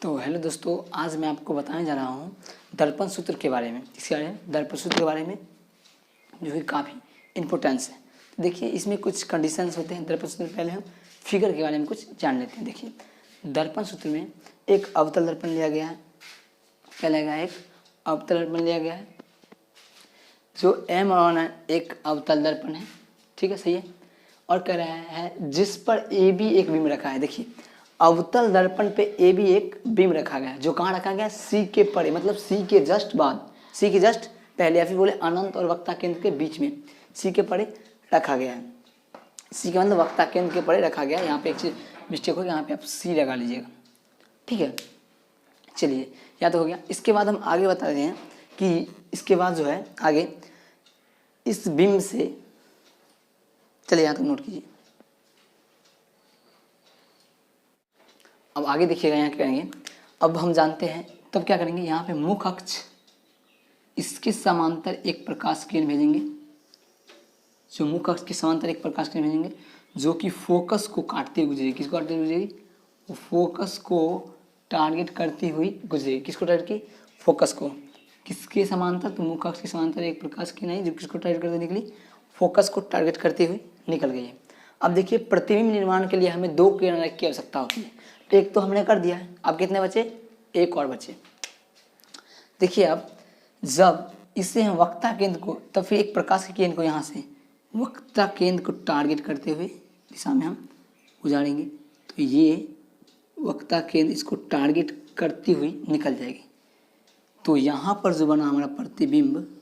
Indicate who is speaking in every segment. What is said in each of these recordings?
Speaker 1: तो हेलो दोस्तों, आज मैं आपको बताने जा रहा हूँ दर्पण सूत्र के बारे में। इसके बारे में दर्पण सूत्र के बारे में जो कि काफ़ी इम्पोर्टेंस है। तो देखिए, इसमें कुछ कंडीशंस होते हैं दर्पण सूत्र में। पहले हम फिगर के बारे में कुछ जान लेते हैं। देखिए, दर्पण सूत्र में एक अवतल दर्पण लिया गया है। क्या लिया गया है? एक अवतल दर्पण लिया गया है जो M1 एक अवतल दर्पण है। ठीक है, सही है। और कह रहा है जिस पर AB एक बिंब रखा है। देखिए, अवतल दर्पण पे AB एक बिंब रखा गया है जो कहाँ रखा गया है? C के परे, मतलब C के जस्ट बाद, C के जस्ट पहले, या फिर बोले अनंत और वक्ता केंद्र के बीच में C के परे रखा गया है। C के मतलब वक्ता केंद्र के परे रखा गया है। यहाँ पे एक चीज मिस्टेक होगी, यहाँ पे आप C लगा लीजिएगा। ठीक है, चलिए, या तो हो गया। इसके बाद हम आगे बता रहे हैं कि इसके बाद जो है आगे इस बिंब से, चलिए यहाँ तक नोट कीजिए। अब आगे देखिएगा, यहाँ क्या करेंगे। अब हम जानते हैं, तब क्या करेंगे, यहाँ पे मुख्य अक्ष इसके समांतर एक प्रकाश किरण भेजेंगे। जो मुख्य अक्ष के समांतर एक प्रकाश किरण भेजेंगे जो कि फोकस को काटते हुए गुजरेगी। किसको काटते हुए गुजरेगी? वो फोकस को टारगेट करती हुई गुजरेगी। किसको टारगेट की? फोकस को। किसके समांतर? तो मुख्य अक्ष के समांतर एक प्रकाश किरण आई जो किसको टारगेट करते निकली? फोकस को टारगेट करते हुए निकल गई है। अब देखिए, प्रतिबिंब निर्माण के लिए हमें दो किरण की आवश्यकता होती है। एक तो हमने कर दिया है, अब कितने बचे? एक और बचे। देखिए, अब जब इससे हम वक्ता केंद्र को, तब फिर एक प्रकाश के केंद्र को यहाँ से वक्ता केंद्र को टारगेट करते हुए दिशा में हम उजाड़ेंगे तो ये वक्ता केंद्र इसको टारगेट करती हुई निकल जाएगी। तो यहाँ पर जो बना हमारा प्रतिबिंब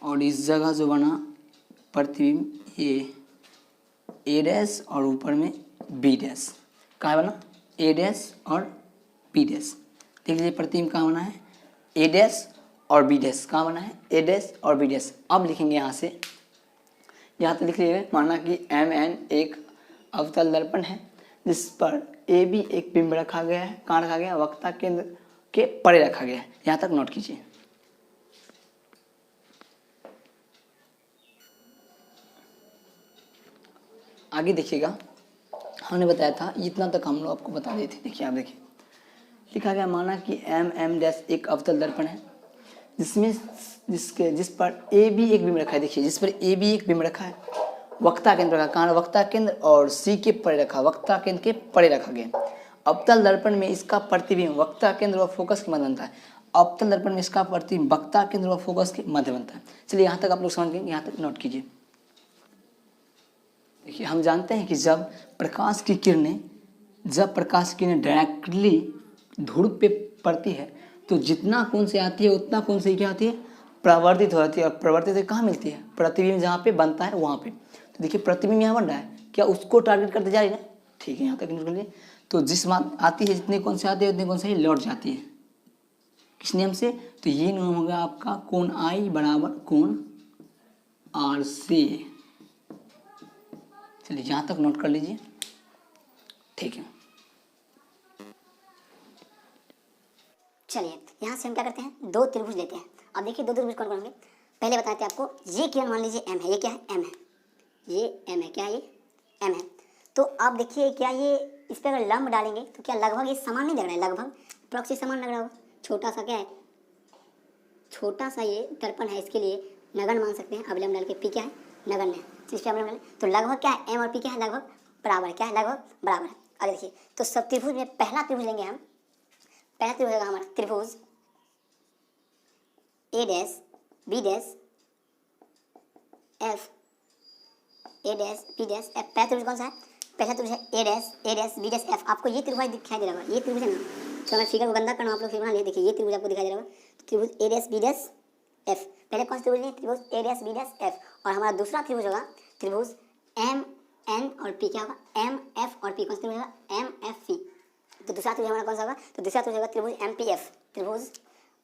Speaker 1: और इस जगह जो बना प्रतिबिंब, ये A डैश और ऊपर में B डैश। कहाँ बना? A डैश और B डैश। देख लीजिए, प्रतिबिंब कहाँ बना है? A डैश और B डैश। कहाँ बना है? A डैश और B डैश। अब लिखेंगे यहाँ से, यहाँ तो लिख लीजिए, माना कि MN एक अवतल दर्पण है जिस पर AB एक बिंब रखा गया है। कहाँ रखा गया? वक्ता केंद्र के परे रखा गया है। यहाँ तक नोट कीजिए। आगे देखिएगा, हमने बताया था, इतना तक हम लोग आपको बता देते थे। देखिए, आप देखिए, लिखा गया, माना कि MM डैश एक अवतल दर्पण है जिस पर AB एक बिंब रखा है। देखिए, जिस पर AB एक बिंब रखा है, वक्ता केंद्र रखा। कहाँ? वक्ता केंद्र और C के परे रखा, वक्ता केंद्र के परे रखा गया। अवतल दर्पण में इसका प्रतिबिंब वक्ता केंद्र और फोकस के मध्य बनता है। अवतल दर्पण में इसका प्रतिबिंब वक्ता केंद्र और फोकस के मध्य बनता है। चलिए, यहाँ तक आप लोग समझ गए, यहाँ तक नोट कीजिए। देखिए, हम जानते हैं कि जब प्रकाश की किरणें डायरेक्टली ध्रुव पे पड़ती है तो जितना कोण से आती है उतना कोण से क्या आती है? प्रवर्तित हो जाती है। और प्रवर्तित कहाँ मिलती है? प्रतिबिंब जहाँ पे बनता है वहाँ पे। तो देखिए, प्रतिबिंब यहाँ बन रहा है, क्या उसको टारगेट करते जा रही है? ठीक है, यहाँ तक नोट कर लीजिए। तो जिस बात आती है, जितने कोण से आती है उतने कोण से ही लौट जाती है। किस नियम से? तो ये नियम होगा आपका कोण I बराबर कोण RC। चलिए, यहाँ तक नोट कर लीजिए। ठीक है,
Speaker 2: चलिए, यहाँ से हम क्या करते हैं, दो त्रिभुज लेते हैं। अब देखिए, दो त्रिभुज कौन कौन होंगे, पहले बताते हैं आपको। ये किरण मान लीजिए M है। ये क्या है? M है। ये M है। क्या है? ये M है। तो आप देखिए, क्या ये इस पर अगर लंब डालेंगे तो क्या लगभग ये समान नहीं लग रहा है? लगभग अप्रॉक्सी समान लग रहा होगा। छोटा सा क्या है? छोटा सा ये दर्पण है, इसके लिए नगण्य मान सकते हैं। अवलंब डाल के P क्या है? नगण्य। इस पर अवलंब डालें तो लगभग क्या है? M और P क्या है? लगभग बराबर है। क्या है? लगभग बराबर है। अब देखिए, तो सब त्रिभुज में पहला त्रिभुज लेंगे हम। पहला त्रिभुज होगा हमारा त्रिभुज A dash B dash F, A dash B dash F। पहला त्रिभुज कौन सा है? पहला त्रिभुज है A dash B dash F। आपको ये त्रिभुज दिखाई दे रहा होगा। ये त्रिभुज है ना, तो मैं फिगर को गंदा करना, आप लोग फिगर बना लिए। देखिए, ये त्रिभुज आपको दिखाई दे रहा होगा, त्रिभुज A dash B dash F। पहले कौन सा त्रिभुज है? त्रिभुज A dash B dash F। और हमारा दूसरा त्रिभुज होगा त्रिभुज M N और P। क्या होगा? M F और P। कौन सा त्रिभुज होगा? M F P। तो दूसरा त्रिभुज हमारा कौन सा होगा? तो दूसरा त्रिभुज होगा त्रिभुज M P F। त्रिभुज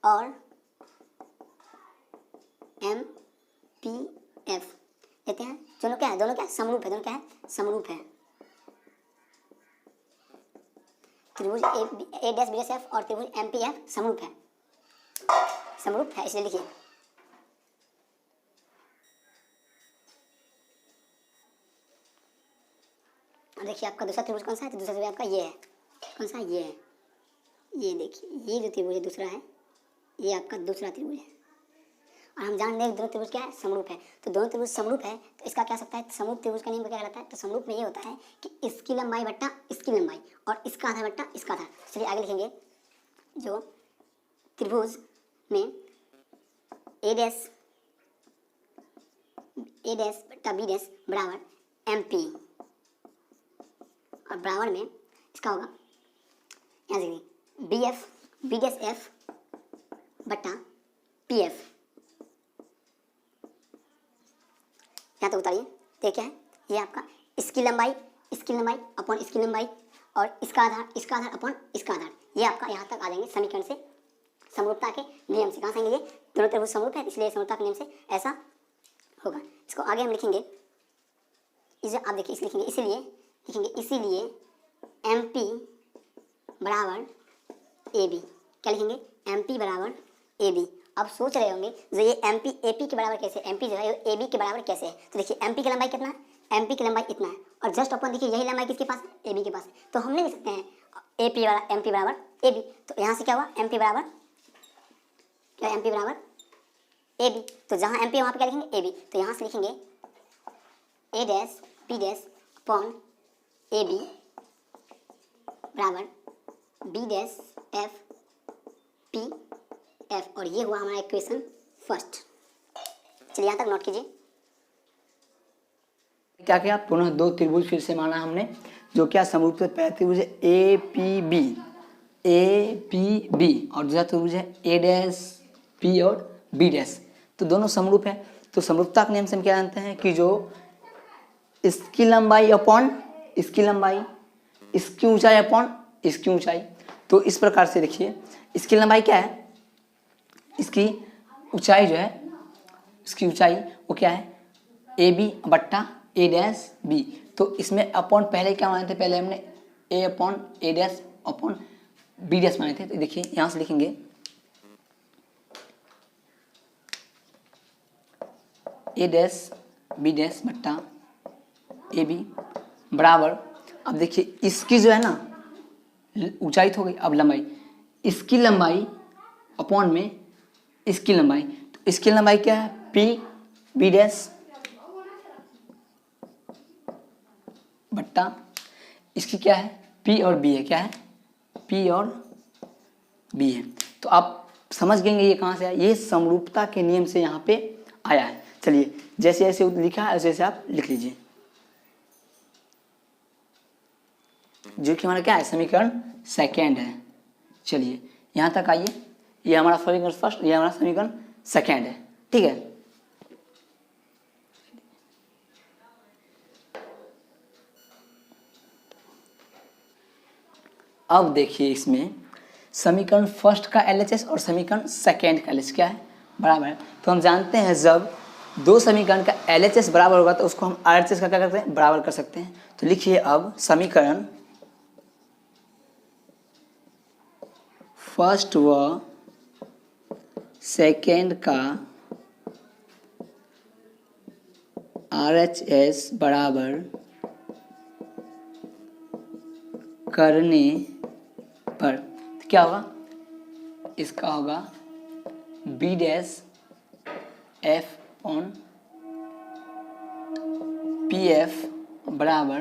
Speaker 2: और M P F लेते हैं। दोनों क्या है? दोनों क्या है? समरूप है। दोनों क्या है? समरूप है। त्रिभुज A dash B dash F और त्रिभुज M P F समरूप है। समरूप है, इसलिए लिखिए। देखिए, आपका दूसरा त्रिभुज कौन सा है? तो दूसरा त्रिभुज आपका ये है। कौन सा ये है, ये देखिए ये जो त्रिभुज है दूसरा है, ये आपका दूसरा त्रिभुज है। और हम जान दें दोनों त्रिभुज क्या है, समरूप है। तो दोनों त्रिभुज समरूप है तो इसका क्या सकता है, समरूप त्रिभुज का नियम क्या कहलाता है। तो समरूप में ये होता है कि इसकी लंबाई बट्टा इसकी लंबाई और इसका आधार बट्टा इसका आधार। चलिए आगे लिखेंगे, जो त्रिभुज में ए डैश बट्टा बी डैश बराबर एम पी, और बराबर में इसका होगा यहाँ से B F B dash F बट्टा पी एफ। यहाँ तक उतारिए, तो क्या है, ये आपका इसकी लंबाई अपॉन इसकी लंबाई और इसका आधार अपॉन इसका आधार। ये आपका यहाँ तक आ जाएंगे समीकरण से, समरूपता के नियम से। कहाँ से आएंगे, ये दोनों त्रिभुज समरूप है इसलिए समरूपता के नियम से ऐसा होगा। इसको आगे हम लिखेंगे, इसे आप देखिए इसे लिखेंगे, इसीलिए एम पी बराबर ए बी। क्या लिखेंगे, एम पी बराबर ए बी। अब सोच रहे होंगे जो ये एम पी ए पी के बराबर कैसे, एम पी जो है ए बी के बराबर कैसे है। तो देखिए एम पी की लंबाई कितना है, एम पी की लंबाई इतना है, और जस्ट अपन देखिए यही लंबाई किसके पास है, ए बी के पास है। तो हम ले सकते हैं ए पी बराबर एम पी बराबर ए बी। तो यहाँ से क्या हुआ, एम पी बराबर क्या, एम पी बराबर ए बी। तो जहाँ एम पी है वहाँ पे क्या लिखेंगे, ए बी। तो यहाँ से लिखेंगे A dash P dash upon A B बराबर B dash F P F. और ये हुआ हमारा इक्वेशन फर्स्ट। चलिए यहाँ तक नोट कीजिए।
Speaker 1: क्या क्या पुनः दो त्रिभुज फिर से माना हमने, जो क्या समरूप से पहला त्रिभुज है ए पी बी और दूसरा त्रिभुज है ए डैश पी और बी डैश। तो दोनों समरूप है। तो समरूपता के नियम से हम क्या जानते हैं कि जो इसकी लंबाई अपॉन इसकी लंबाई, इसकी ऊंचाई अपॉन इसकी ऊंचाई। तो इस प्रकार से देखिए, इसकी लंबाई क्या है, इसकी ऊंचाई जो है, इसकी ऊंचाई वो क्या है, ए बी बट्टा ए डैश बी। तो इसमें अपॉन पहले क्या माने थे, पहले हमने ए अपॉन ए डैश अपॉन बी डैश माने थे। तो देखिए यहाँ से लिखेंगे ए डैश बी डैश बट्टा ए बी बराबर, अब देखिए इसकी जो है ना ऊंचाई तो हो गई, अब लंबाई, इसकी लंबाई अपॉन में इसकी लंबाई। तो इसकी लंबाई क्या है, पी बी डैश बट्टा इसकी क्या है, पी और बी है, क्या है, पी और बी है। तो आप समझ गएंगे ये कहाँ से आया, ये समरूपता के नियम से यहाँ पे आया है। चलिए जैसे जैसे लिखा है वैसे आप लिख लीजिए, जो कि हमारा क्या है, समीकरण सेकेंड है। चलिए यहाँ तक आइए, ये हमारा समीकरण फर्स्ट, ये हमारा समीकरण सेकेंड है, ठीक है। अब देखिए इसमें समीकरण फर्स्ट का एलएचएस और समीकरण सेकेंड का एलएचएस क्या है, बराबर है। तो हम जानते हैं जब दो समीकरण का एलएचएस बराबर होगा तो उसको हम आरएचएस का क्या करते हैं, बराबर कर सकते हैं। तो लिखिए अब समीकरण फर्स्ट व सेकेंड का आरएचएस बराबर करने पर क्या होगा, इसका होगा B dash F on P F बराबर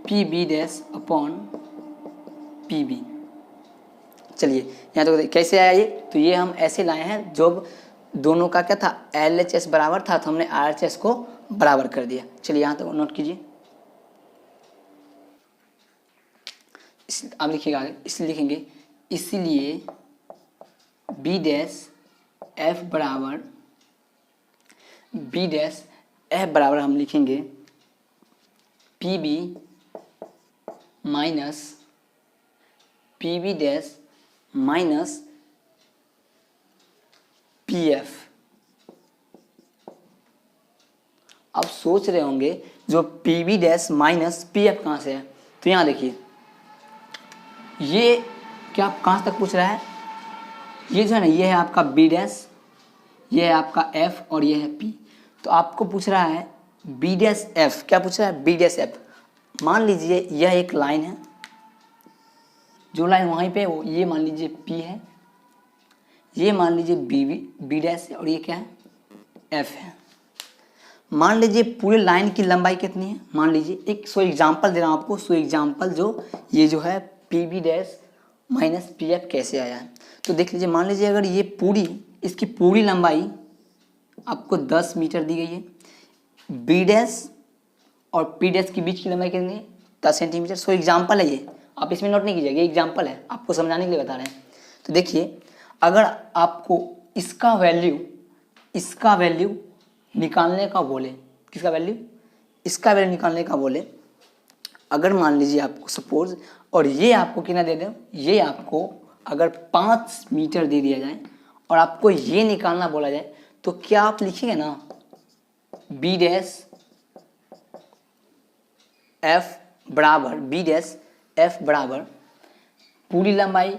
Speaker 1: P B dash upon P B. चलिए यहाँ तो कैसे आया ये, तो ये हम ऐसे लाए हैं, जो दोनों का क्या था, एल एच एस बराबर था तो हमने आर एच एस को बराबर कर दिया। चलिए यहाँ तो नोट कीजिए, अब लिखिएगा आगे, इसलिए लिखेंगे इसलिए बी डैश एफ बराबर बी डैश एफ बराबर हम लिखेंगे P B minus P B dash minus P F. अब सोच रहे होंगे जो P B dash minus P F कहाँ से है, तो यहाँ देखिए ये क्या कहाँ तक पूछ रहा है, ये जो है ना, ये है आपका बी डैश, ये है आपका एफ और ये है पी। तो आपको पूछ रहा है बी डैश एफ, क्या पूछ रहा है, बी डैश एफ मान लीजिए यह एक लाइन है, जो लाइन वहीं पे वो ये मान लीजिए P है, ये मान लीजिए बी डैश है, और ये क्या है F है। मान लीजिए पूरे लाइन की लंबाई कितनी है, मान लीजिए एक सो एग्जाम्पल दे रहा हूँ आपको, सो एग्जाम्पल जो ये जो है PB डैश माइनस PF कैसे आया है। तो देख लीजिए, मान लीजिए अगर ये पूरी इसकी पूरी लंबाई आपको 10 मीटर दी गई है, बी डैश और P डैश के बीच की लंबाई कितनी है 10 सेंटीमीटर। सो एग्जाम्पल है ये, आप इसमें नोट नहीं कीजिएगा, ये एग्जाम्पल है, आपको समझाने के लिए बता रहे हैं। तो देखिए, अगर आपको इसका वैल्यू निकालने का बोले, किसका वैल्यू, इसका वैल्यू निकालने का बोले, अगर मान लीजिए आपको सपोज, और ये आपको कितना दे दें, ये आपको अगर 5 मीटर दे दिया जाए और आपको ये निकालना बोला जाए, तो क्या आप लिखेंगे ना बी डैश एफ बराबर पूरी लंबाई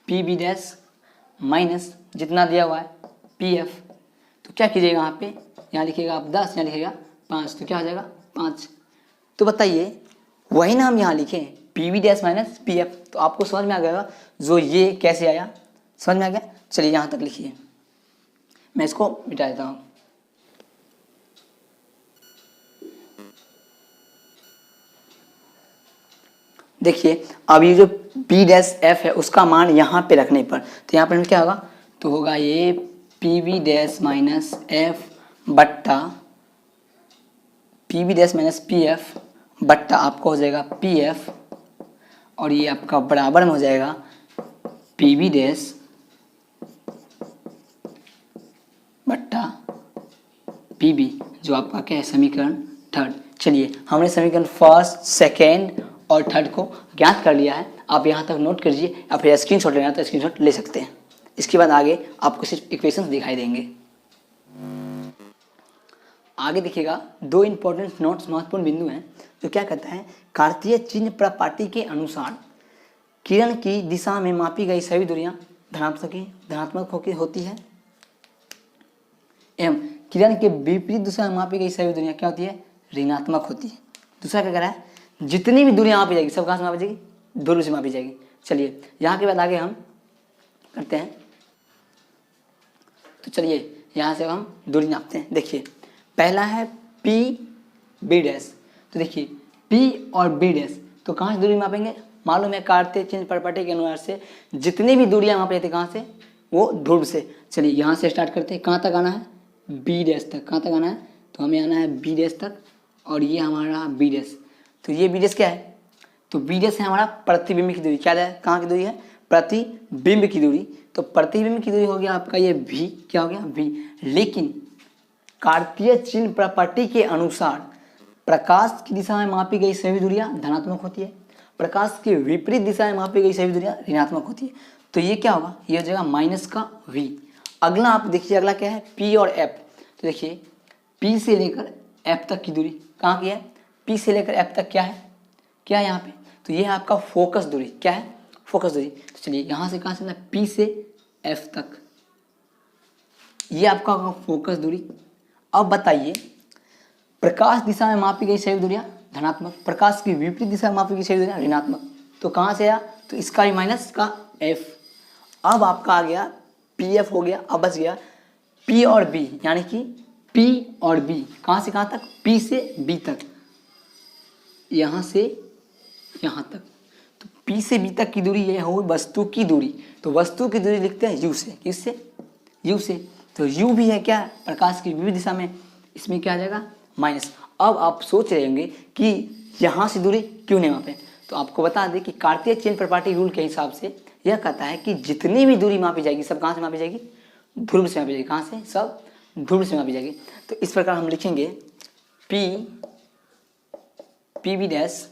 Speaker 1: पी बी डैश माइनस जितना दिया हुआ है पी एफ। तो क्या कीजिएगा, यहाँ पे यहाँ लिखिएगा आप 10, यहाँ लिखिएगा 5, तो क्या हो जाएगा 5। तो बताइए, वही ना हम यहाँ लिखें P V dash minus P F, तो आपको समझ में आ गया जो ये कैसे आया, समझ में आ गया। चलिए यहाँ तक लिखिए, मैं इसको मिटा देता हूँ। देखिए, अब ये जो बी डैश एफ है उसका मान यहाँ पे रखने पर, तो यहाँ पर क्या होगा, तो होगा ये P V dash minus F बट्टा P V dash minus P F बट्टा आपका हो जाएगा पी एफ, और ये आपका बराबर में हो जाएगा पी वी डैश बट्टा पी बी, जो आपका क्या है समीकरण थर्ड। चलिए, हमने समीकरण फर्स्ट, सेकेंड और थर्ड को ज्ञात कर लिया है। आप यहाँ तक नोट कीजिए, या फिर स्क्रीनशॉट लेना तो स्क्रीनशॉट ले सकते हैं। इसके बाद आगे आपको सिर्फ इक्वेशंस दिखाई देंगे। आगे देखिएगा, दो इंपॉर्टेंट नोट्स महत्वपूर्ण बिंदु हैं, जो क्या कहता है, कार्तीय चिन्ह प्रपाटी के अनुसार किरण की दिशा में मापी गई सभी दूरियां धनात्मक होती है, एवं किरण के विपरीत दिशा में मापी गई सभी दूरियां क्या होती है, ऋणात्मक होती है। दूसरा क्या कह रहा है, जितनी भी दूरियां मापी जाएगी सब कहाँ से मापी जाएगी, ध्रुव से मापी जाएगी। चलिए, यहाँ के बाद आगे हम करते हैं। तो चलिए, यहाँ से हम दूरी नापते हैं। देखिए, पहला है पी बी डैश, तो देखिए पी और बी डैश, तो कहाँ से दूरी मापेंगे, मालूम है कार्तीय चिन्ह प्रपाटी के अनुसार से जितनी भी दूरियां मापी जाती है कहाँ से, वो ध्रुव से। चलिए, यहाँ से स्टार्ट करते हैं, कहाँ तक आना है, बी डैश तक। कहाँ तक आना है, तो हमें आना है बी डैश तक, और ये हमारा बी डैश। तो ये बी डैश क्या है, तो बी डैश है हमारा प्रतिबिंब की दूरी। क्या है, कहाँ की दूरी है, प्रतिबिंब की दूरी। तो प्रतिबिंब की दूरी हो गया आपका ये भी, क्या हो गया भी। लेकिन कार्तीय चिन्ह प्रपाटी के अनुसार प्रकाश की दिशा में मापी गई सभी दूरियां धनात्मक होती है, प्रकाश के विपरीत दिशा में मापी गई सभी दूरियां ऋणात्मक होती है। तो ये क्या होगा, ये हो जाएगा माइनस का v। अगला आप देखिए, अगला क्या है, p और f। तो देखिए, p से लेकर f तक की दूरी कहाँ की है, p से लेकर f तक क्या है यहाँ पे, तो ये है आपका फोकस दूरी। क्या है, फोकस दूरी। तो चलिए, यहाँ से कहाँ से ना, p से f तक, ये आपका होगा फोकस दूरी। अब बताइए, प्रकाश दिशा में मापी गई सभी दूरियां धनात्मक, प्रकाश की विपरीत दिशा में मापी गई सभी दूरियां ऋणात्मक, तो कहाँ से आया, तो इसका भी माइनस का f। अब आपका आ गया पी एफ हो गया। अब बच गया p और b, यानी कि p और b कहाँ से कहाँ तक, p से b तक, यहाँ से यहाँ तक। तो p से b तक की दूरी ये हो वस्तु की दूरी, तो वस्तु की दूरी लिखते हैं u से, किससे, u से। तो u भी है क्या, प्रकाश की विपरीत दिशा में, इसमें क्या आ जाएगा माइनस। अब आप सोच रहे होंगे कि यहाँ से दूरी क्यों नहीं मापे, तो आपको बता दें कि कार्तीय चिन्ह प्रपाटी रूल के हिसाब से यह कहता है कि जितनी भी दूरी मापी जाएगी सब कहाँ से मापी जाएगी, ध्रुव से मापी जाएगी। कहाँ से, सब ध्रुव से मापी जाएगी। तो इस प्रकार हम लिखेंगे पी बी डैश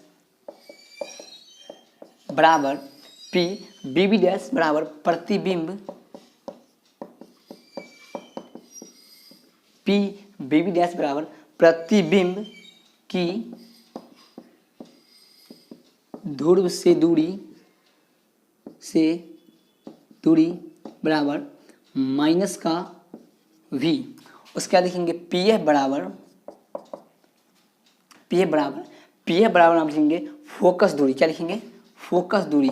Speaker 1: बराबर पी बी बी डैश बराबर प्रतिबिंब पी बी बी डैश बराबर प्रतिबिंब की ध्रुव से दूरी बराबर माइनस का v। उसके बाद लिखेंगे पी एफ बराबर पी एफ बराबर हम लिखेंगे फोकस दूरी, क्या लिखेंगे, फोकस दूरी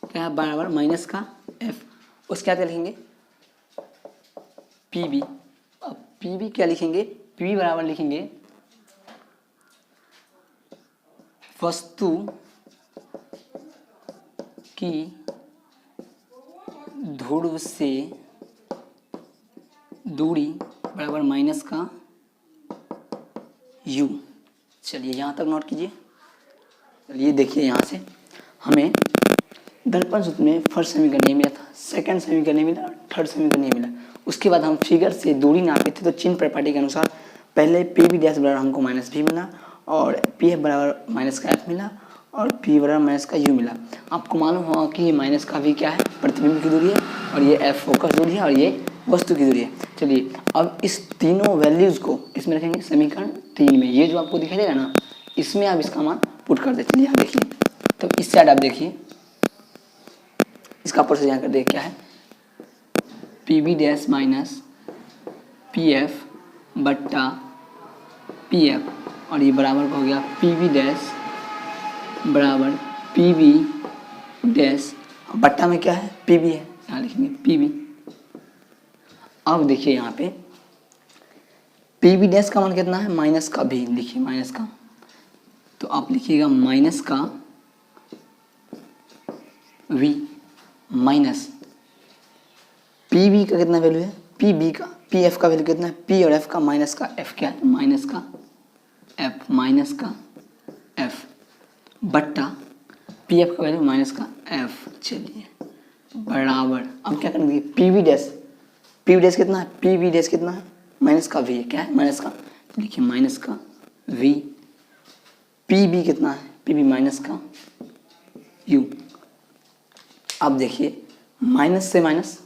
Speaker 1: क्या है बराबर माइनस का एफ, उसके बाद लिखेंगे पी बी। अब पी बी क्या लिखेंगे, पी बी बराबर लिखेंगे वस्तु की ध्रुव से दूरी बराबर माइनस का u। चलिए यहाँ तक नोट कीजिए। चलिए देखिए यहाँ से हमें दर्पण सूत्र में फर्स्ट समीकरण नहीं मिला था, सेकंड समीकरण नहीं मिला, थर्ड समीकरण नहीं मिला। उसके बाद हम फिगर से दूरी नापे थे तो चिन्ह प्रॉपर्टी के अनुसार पहले पी बी डैश बराबर हमको माइनस भी मिला और पी एफ बराबर माइनस का एफ मिला और पी बराबर माइनस का यू मिला। आपको मालूम होगा कि ये माइनस का भी क्या है, प्रतिबिंब की दूरी है और ये एफ फोकस दूरी है और ये वस्तु की दूरी है। चलिए अब इस तीनों वैल्यूज़ को इसमें रखेंगे समीकरण 3 में। ये जो आपको दिखाई देगा ना, इसमें आप इसका मान पुट कर दे। चलिए यहाँ देखिए, तो इस साइड आप देखिए, इसका प्रोसेस यहाँ कर दे क्या है, P B dash minus P F बट्टा पी एफ और ये बराबर हो गया पी बी डैश बराबर पी बी डैश, बट्टा में क्या है, पी बी है, यहाँ लिखेंगे पी बी। अब देखिए यहाँ पे पी बी डैश का मान कितना है, माइनस का भी, लिखिए माइनस का, तो आप लिखिएगा माइनस का v माइनस पी बी का कितना वैल्यू है, पी बी का, पी एफ का वैल्यू कितना है, पी और एफ का माइनस का एफ क्या है, माइनस का एफ, माइनस का एफ बट्टा पी एफ का वैल्यू माइनस का एफ। चलिए बराबर, अब क्या करेंगे, P B dash, P B dash कितना है, पी बी डैश कितना है, माइनस का वी है, क्या है माइनस का, देखिए माइनस का वी, पी बी कितना है, पी बी माइनस का यू। अब देखिए माइनस से माइनस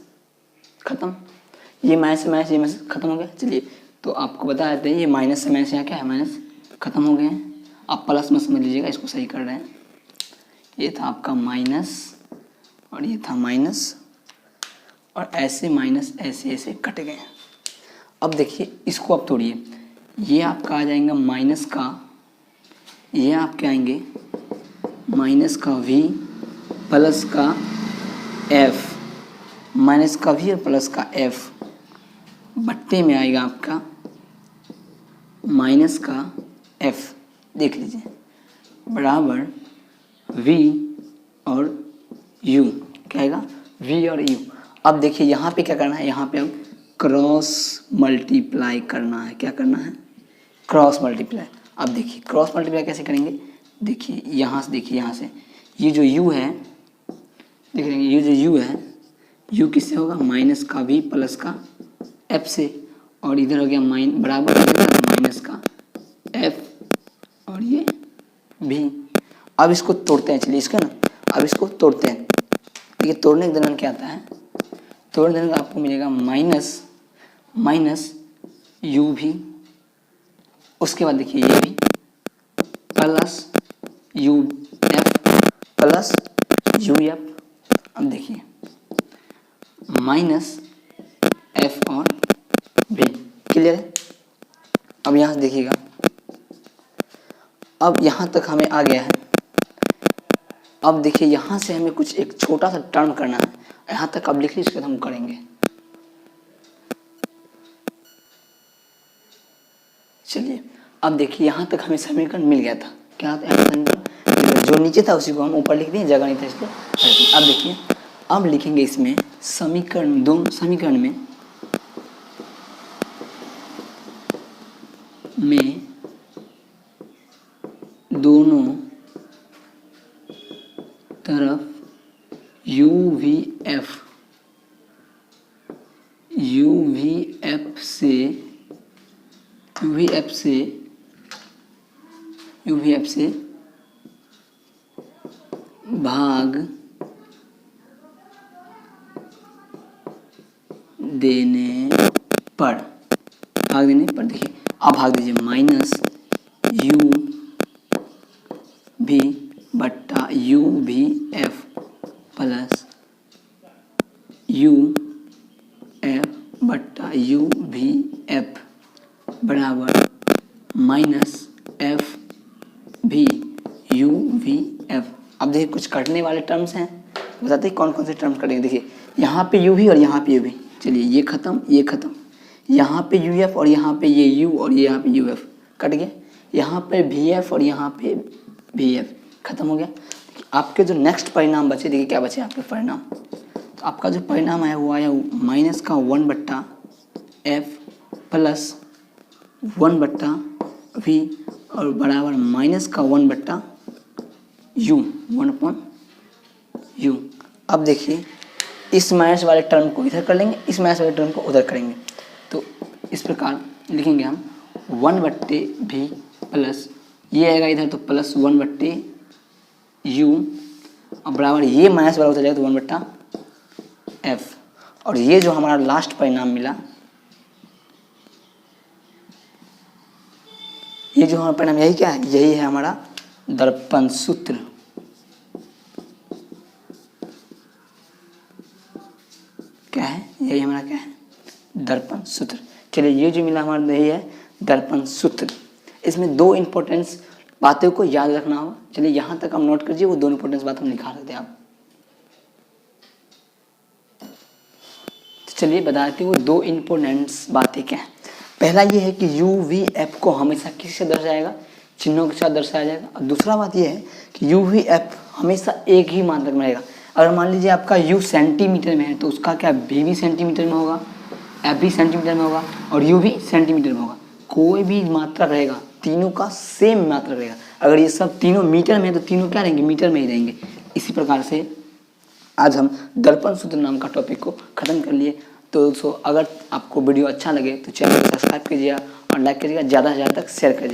Speaker 1: खत्म, ये माइनस से माइनस, ये माइनस खत्म हो गया। चलिए तो आपको बता देते हैं ये माइनस से माइनस यहाँ क्या है, माइनस खत्म हो गए हैं। आप प्लस में समझ लीजिएगा, इसको सही कर रहे हैं। ये था आपका माइनस और ये था माइनस और ऐसे माइनस ऐसे ऐसे कट गए। अब देखिए इसको आप तोड़िए, ये आपका आ जाएगा माइनस का, ये आपके आएंगे माइनस का v प्लस का f, माइनस का v और प्लस का f बट्टे में आएगा आपका माइनस का f, देख लीजिए बराबर v और u, क्या आएगा v और u। अब देखिए यहाँ पे क्या करना है, यहाँ पे अब क्रॉस मल्टीप्लाई करना है, क्या करना है, क्रॉस मल्टीप्लाई। अब देखिए क्रॉस मल्टीप्लाई कैसे करेंगे, देखिए यहाँ से, देखिए यहाँ से ये जो u है, देख लेंगे ये जो u है, u किससे होगा, माइनस का v प्लस का f से, और इधर हो गया बराबर माइनस का f और ये v। अब इसको तोड़ते हैं, चलिए इसका ना, अब इसको तोड़ते हैं। देखिए तोड़ने के दौरान क्या आता है, तोड़ने के दौरान आपको मिलेगा माइनस माइनस यू भी, उसके बाद देखिए ये भी plus U F plus U F. अब देखिए माइनस एफ और बी, क्लियर है। अब यहाँ से देखिएगा, अब यहाँ तक हमें आ गया है। अब देखिए यहाँ से हमें कुछ एक छोटा सा टर्म करना है, यहाँ तक अब लिख लीजिए, इसके बाद हम करेंगे। चलिए अब देखिए यहाँ तक हमें समीकरण मिल गया था, क्या था समीकरण, जो नीचे था उसी को हम ऊपर लिख दिए, जगह नहीं था इसलिए। अब देखिए अब लिखेंगे इसमें समीकरण, दोनों समीकरण में दोनों तरफ यू वी एफ से भाग देने पर देखिए आप भाग दीजिए, माइनस यू भी बट्टा यू भी एफ प्लस यू एफ बट्टा यू भी एफ बराबर माइनस एफ भी यू वी एफ। अब देखिए कुछ कटने वाले टर्म्स हैं, बताते हैं कौन कौन से टर्म्स कटेंगे। देखिए यहाँ पे यू भी और यहाँ पे यू भी, चलिए ये खत्म ये खत्म, यहाँ पे यू एफ और यहाँ पे ये यू और ये यहाँ पे यू एफ कट गया, यहाँ पे वी एफ और यहाँ पे वी एफ खत्म हो गया। आपके जो नेक्स्ट परिणाम बचे, देखिए क्या बचे आपके परिणाम, तो आपका जो परिणाम आया वो आया माइनस का 1/f प्लस 1/v और बराबर माइनस का 1/u 1/u। अब देखिए इस माइनस वाले टर्म को इधर कर लेंगे, इस माइनस वाले टर्म को उधर करेंगे, तो इस प्रकार लिखेंगे हम 1/v प्लस ये आएगा इधर तो प्लस 1/u और बराबर ये माइनस वाला उधर जाएगा तो 1/f। और ये जो हमारा लास्ट परिणाम मिला, ये जो हमारा परिणाम यही क्या है, यही है हमारा दर्पण सूत्र। क्या है, यही हमारा क्या है, दर्पण सूत्र। चलिए ये जो मिला हमारा यही है दर्पण सूत्र। इसमें दो इंपॉर्टेंस बातों को याद रखना होगा। चलिए यहाँ तक हम नोट कीजिए, वो दो इंपॉर्टेंस बात हम लिखा सकते हैं आप। तो चलिए बता देते हैं वो दो इंपॉर्टेंस बातें क्या है। पहला ये है कि यू वी एफ को हमेशा किसी से दर्शाएगा, चिन्हों के साथ दर्शाया जाएगा। और दूसरा बात ये है कि यू वी एफ हमेशा एक ही मात्रक में रहेगा। अगर मान लीजिए आपका यू सेंटीमीटर में है तो उसका क्या वी भी सेंटीमीटर में होगा, एफ भी सेंटीमीटर में होगा और यू भी सेंटीमीटर में होगा। कोई भी मात्रक रहेगा तीनों का सेम मात्रक रहेगा। अगर ये सब तीनों मीटर में है तो तीनों क्या रहेंगे, मीटर में ही रहेंगे। इसी प्रकार से आज हम दर्पण सूत्र नाम का टॉपिक को ख़त्म कर लिए। तो दोस्तों अगर आपको वीडियो अच्छा लगे तो चैनल को सब्सक्राइब कीजिएगा और लाइक करिएगा, ज़्यादा से ज़्यादा तक शेयर करिएगा।